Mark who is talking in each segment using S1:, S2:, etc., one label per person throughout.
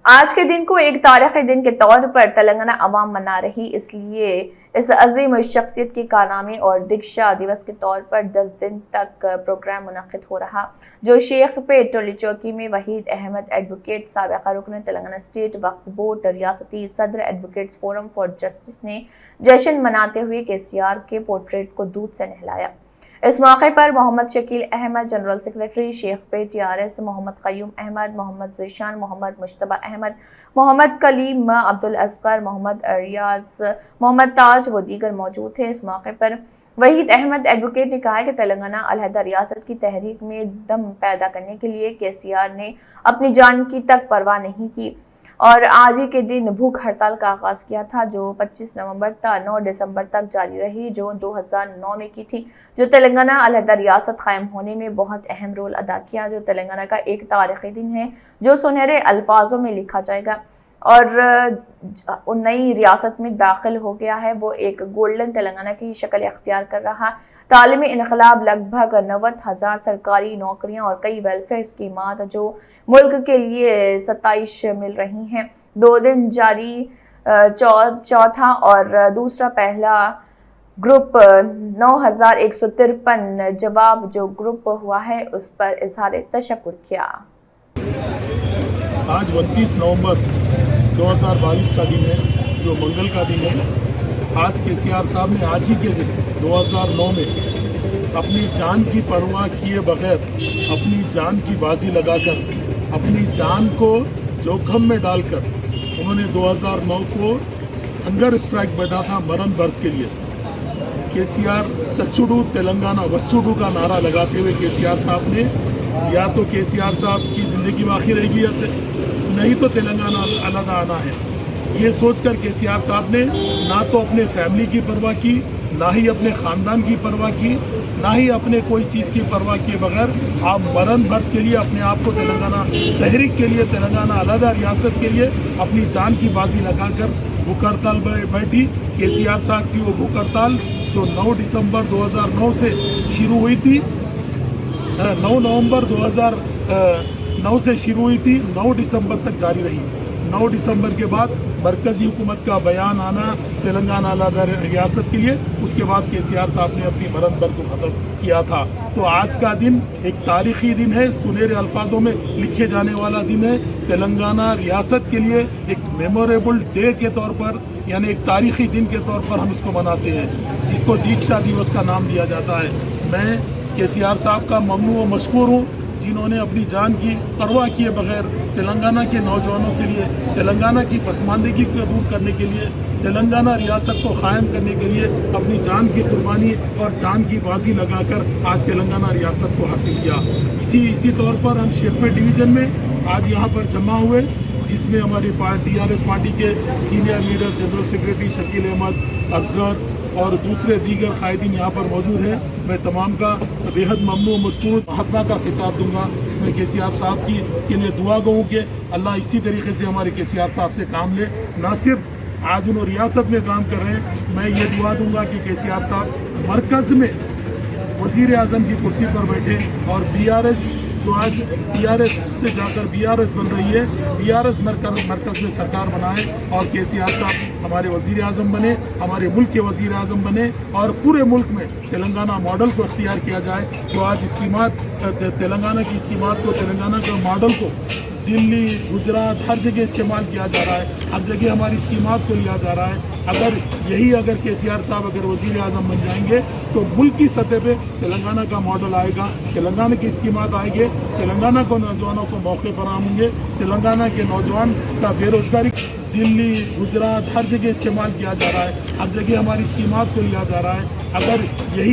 S1: آج کے دن کو ایک تاریخی دن کے طور پر تلنگانہ عوام منا رہی، اس لیے اس عظیم شخصیت کے کارنامے اور دیکشا دیوس کے طور پر 10 دن تک پروگرام منعقد ہو رہا، جو شیخ پیٹ ٹولی چوکی میں وحید احمد ایڈوکیٹ، سابقہ رکن تلنگانہ اسٹیٹ وقف بورڈ، ریاستی صدر ایڈوکیٹس فورم فار جسٹس نے جشن مناتے ہوئے KCR کے پورٹریٹ کو دودھ سے نہلایا۔ اس موقع پر محمد شکیل احمد، جنرل سیکریٹری شیخ پیٹ TRS، محمد قیوم احمد، محمد ذیشان، محمد مشتبہ احمد، محمد کلیم عبدالاصغر، محمد ریاض، محمد تاج و دیگر موجود تھے۔ اس موقع پر وحید احمد ایڈوکیٹ نے کہا کہ تلنگانہ علیحدہ ریاست کی تحریک میں دم پیدا کرنے کے لیے KCR نے اپنی جان کی تک پرواہ نہیں کی اور آج ہی کے دن بھوک ہڑتال کا آغاز کیا تھا، جو 25 نومبر تا 9 دسمبر تک جاری رہی، جو 2009 میں کی تھی، جو تلنگانہ علیحدہ ریاست قائم ہونے میں بہت اہم رول ادا کیا، جو تلنگانہ کا ایک تاریخی دن ہے جو سنہرے الفاظوں میں لکھا جائے گا اور نئی ریاست میں داخل ہو گیا ہے۔ وہ ایک گولڈن تلنگانہ کی شکل اختیار کر رہا، تعلیمی انقلاب، لگ بھگ 90,000 سرکاری نوکریاں اور کئی ویلفیئر اسکیمات جو ملک کے لیے ستائش مل رہی ہیں۔ 2 دن جاری چوتھا اور دوسرا پہلا گروپ 9,153 جواب جو گروپ ہوا ہے اس پر اظہار تشکر کیا۔
S2: آج 29 نومبر 2022 کا دن ہے، جو منگل کا دن ہے۔ آج KCR صاحب نے آج ہی کے دن 2009 میں اپنی جان کی پرواہ کیے بغیر، اپنی جان کی بازی لگا کر، اپنی جان کو جوخم میں ڈال کر انہوں نے 2009 کو ہنگر اسٹرائک بیٹھا تھا مرن برت کے لیے۔ KCR سچوڈو تلنگانہ وچوڈو کا نعرہ لگاتے ہوئے KCR صاحب نے یا تو KCR صاحب کی زندگی باقی رہے گی یا نہیں تو تلنگانہ علیحدہ آنا ہے، یہ سوچ کر KCR صاحب نے نہ تو اپنے فیملی کی پرواہ کی، نہ ہی اپنے خاندان کی پرواہ کی، نہ ہی اپنے کوئی چیز کی پرواہ کیے بغیر آپ مرن بھرت کے لیے اپنے آپ کو تلنگانہ تحریک کے لیے، تلنگانہ علیحدہ ریاست کے لیے اپنی جان کی بازی لگا کر بھوک ہڑتال بیٹھی۔ KCR صاحب کی وہ بھوک ہڑتال جو 9 دسمبر 2009 سے شروع ہوئی تھی، 9 نومبر 2009 سے شروع ہوئی تھی، 9 دسمبر تک جاری رہی۔ 9 دسمبر کے بعد مرکزی حکومت کا بیان آنا تلنگانہ علیحدہ ریاست کے لیے، اس کے بعد KCR صاحب نے اپنی مرن برت کو ختم کیا تھا۔ تو آج کا دن ایک تاریخی دن ہے، سنہرے الفاظوں میں لکھے جانے والا دن ہے تلنگانہ ریاست کے لیے، ایک میموریبل ڈے کے طور پر، یعنی ایک تاریخی دن کے طور پر ہم اس کو مناتے ہیں، جس کو دیکشا دیوس کا نام دیا جاتا ہے۔ میں KCR صاحب کا ممنون و مشکور ہوں، جنہوں نے اپنی جان کی پرواہ کیے بغیر تلنگانہ کے نوجوانوں کے لیے، تلنگانہ کی پسماندگی کو دور کرنے کے لیے، تلنگانہ ریاست کو قائم کرنے کے لیے اپنی جان کی قربانی اور جان کی بازی لگا کر آج تلنگانہ ریاست کو حاصل کیا۔ اسی طور پر ہم شیخ پیٹ ڈویژن میں آج یہاں پر جمع ہوئے، جس میں ہماری TRS پارٹی کے senior leader general secretary Shakeel Ahmed Asghar اور دوسرے دیگر قائدین یہاں پر موجود ہیں۔ میں تمام کا بےحد ممنون و مشکور محترمہ کا خطاب دوں گا۔ میں KCR صاحب کی کے لیے دعا گوں کہ اللہ اسی طریقے سے ہمارے KCR صاحب سے کام لے، نہ صرف آج انہوں ریاست میں کام کر رہے ہیں، میں یہ دعا دوں گا کہ KCR صاحب مرکز میں وزیر اعظم کی کرسی پر بیٹھے اور BRS جو آج TRS سے جا کر BRS بن رہی ہے، BRS مرکز میں سرکار بنائے اور KCR صاحب ہمارے وزیر اعظم بنے، ہمارے ملک کے وزیر اعظم بنے اور پورے ملک میں تلنگانہ ماڈل کو اختیار کیا جائے، جو آج اسکیمات تلنگانہ کی اسکیمات کو، تلنگانہ کے ماڈل کو دلی، گجرات ہر جگہ استعمال کیا جا رہا ہے، ہر جگہ ہماری اسکیمات کو لیا جا رہا ہے۔ اگر KCR صاحب اگر وزیر اعظم بن جائیں گے تو ملک کی سطح پہ تلنگانہ کا ماڈل آئے گا، تلنگانہ کی اسکیمات آئیں گے، تلنگانہ کو نوجوانوں کو موقع فراہم ہوں گے، تلنگانہ کے نوجوان کا بے روزگاری دلی، گجرات ہر جگہ استعمال کیا جا رہا ہے، ہر جگہ ہماری اسکیمات کو لیا جا رہا ہے۔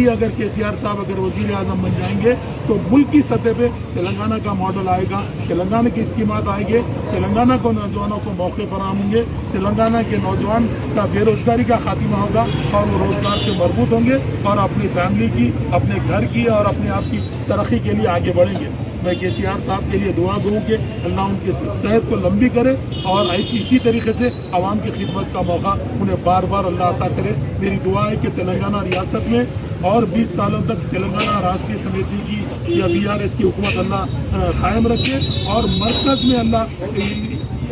S2: اگر KCR صاحب اگر وزیر اعظم بن جائیں گے تو ملک کی سطح پہ تلنگانہ کا ماڈل آئے گا، تلنگانہ کی اسکیمات آئیں گے، تلنگانہ کو نوجوانوں کو موقع فراہم ہوں گے، تلنگانہ کے نوجوان کا بے روزگاری کا خاتمہ ہوگا اور وہ روزگار سے مربوط ہوں گے اور اپنی فیملی کی، اپنے گھر کی اور اپنے آپ کی ترقی کے لیے آگے بڑھیں گے۔ میں KCR صاحب کے لیے دعا گوں کہ اللہ ان کی صحت کو لمبی کرے اور اسی طریقے سے عوام کی خدمت کا موقع انہیں بار بار اللہ عطا کرے۔ میری دعا ہے کہ تلنگانہ ریاست میں اور 20 سالوں تک تلنگانہ راشٹریہ سمیتی کی یا BRS کی حکومت اللہ قائم رکھے اور مرکز میں اللہ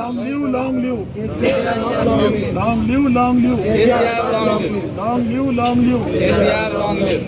S2: Long live, long live. Long live, long live. Long live, long live.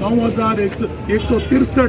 S2: 9,163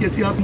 S2: KCR